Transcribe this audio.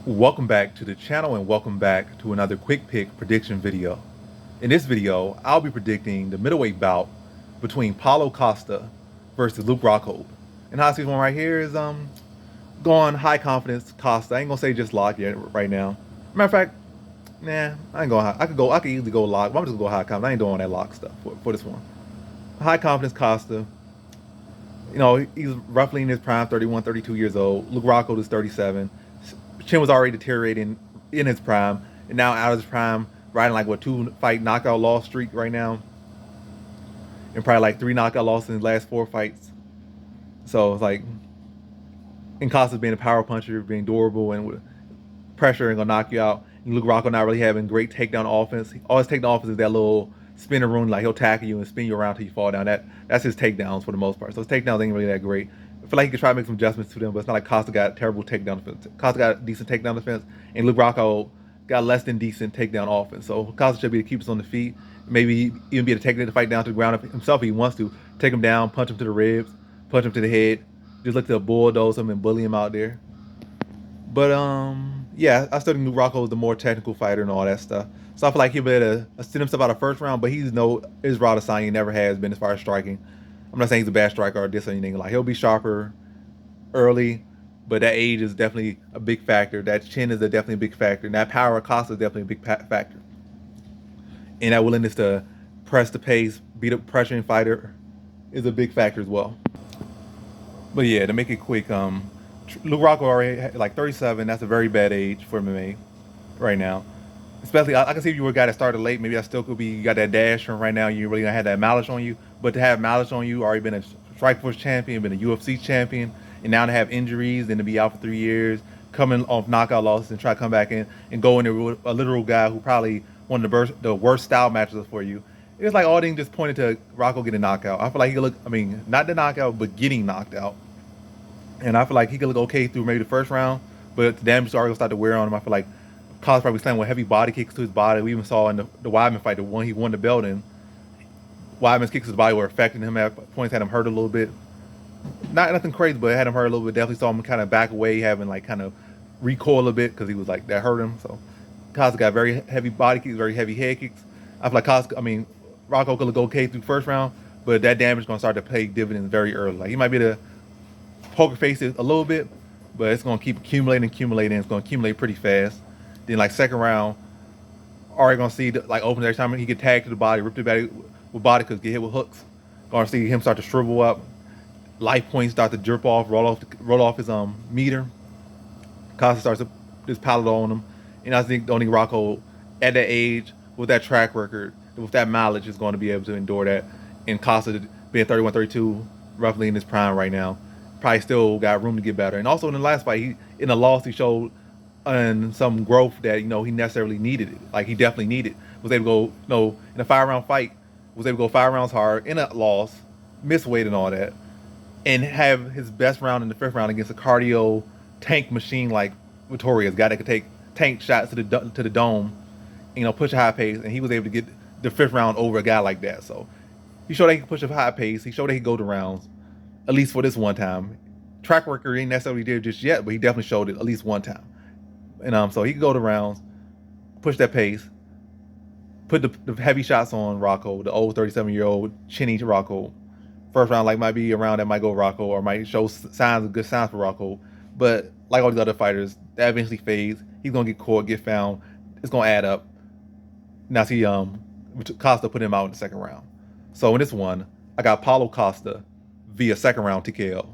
Welcome back to the channel and welcome back to another quick pick prediction video. In this video, I'll be predicting the middleweight bout between Paulo Costa versus Luke Rockhold. And how I see this one right here is going high confidence Costa. I ain't gonna say just lock yet right now. Matter of fact, nah, I ain't going high. I could easily go lock, but I'm just gonna go high confidence. I ain't doing that lock stuff for this one. High confidence Costa. You know, he's roughly in his prime, 31, 32 years old. Luke Rockhold is 37. Chin was already deteriorating in his prime, and now out of his prime, riding like what 2-fight knockout loss streak right now, and probably like 3 knockout losses in his last 4 fights. So it's like, and Costa's being a power puncher, being durable, and with pressure and gonna knock you out. And Luke Rockhold not really having great takedown offense. All his takedown offense is that little spinner room, like he'll tackle you and spin you around till you fall down. That's his takedowns for the most part. So his takedowns ain't really that great. I feel like he could try to make some adjustments to them, but it's not like Costa got terrible takedown defense. Costa got decent takedown defense, and Luke Rockhold got less than decent takedown offense. So Costa should be able to keep us on the feet. Maybe even be able to take the fight down to the ground himself if he wants to. Take him down, punch him to the ribs, punch him to the head. Just look to bulldoze him and bully him out there. But yeah, I still think Luke Rockhold is the more technical fighter and all that stuff. So I feel like he'll be able to send himself out of first round, but he's his raw to sign. He never has been as far as striking. I'm not saying he's a bad striker or this or anything. Like he'll be sharper early, but that age is definitely a big factor. That chin is definitely a big factor. And that power of Costa is definitely a big factor. And that willingness to press the pace, beat up pressuring fighter is a big factor as well. But yeah, to make it quick, Luke Rockhold already like 37. That's a very bad age for MMA right now. Especially, I can see if you were a guy that started late, maybe that still could be, you got that dash from right now, you really don't have that malice on you. But to have malice on you, already been a Strikeforce champion, been a UFC champion, and now to have injuries and to be out for 3 years, coming off knockout losses and try to come back in and go in there with a literal guy who probably one of the worst style matches for you. It's like all things just pointed to Rocco getting knocked out. I feel like he could look, I mean, not the knockout, but getting knocked out. And I feel like he could look okay through maybe the first round, but the damage is already going to start to wear on him. I feel like Costa probably slammed with heavy body kicks to his body. We even saw in the Weidman fight, the one he won the belt in, Weidman's kicks to his body were affecting him at points, had him hurt a little bit. Not nothing crazy, but it had him hurt a little bit. Definitely saw him kind of back away, having like kind of recoil a bit because he was like, that hurt him. So Costa got very heavy body kicks, very heavy head kicks. I feel like Rocco could look okay through the first round, but that damage is going to start to pay dividends very early. Like he might be the poker face it a little bit, but it's going to keep accumulating. It's going to accumulate pretty fast. Then like second round, already going to see like open every time he get tagged to the body, ripped it back with body because get hit with hooks. Going to see him start to shrivel up. Life points start to drip off, roll off his meter. Costa starts to just pallet on him. And I think only Rockhold at that age, with that track record, with that mileage, is going to be able to endure that. And Costa being 31, 32, roughly in his prime right now, probably still got room to get better. And also in the last fight, in the loss, he showed some growth that he necessarily needed it. Like he definitely needed. Was able to go, in a 5-round fight, was able to go 5 rounds hard in a loss, miss weight and all that, and have his best round in the 5th round against a cardio tank machine like Victoria's guy that could take tank shots to the dome, push a high pace, and he was able to get the 5th round over a guy like that. So he showed that he could push a high pace. He showed that he could go to rounds, at least for this one time. Track record ain't necessarily there just yet, but he definitely showed it at least one time. And so he could go to rounds, push that pace, put the heavy shots on Rockhold, the old 37-year-old chinny Rockhold. First round might be a round that might go Rockhold or might show good signs for Rockhold. But like all these other fighters, that eventually fades. He's gonna get caught, get found. It's gonna add up. Now see, Costa put him out in the 2nd round. So in this one, I got Paulo Costa via 2nd round TKO.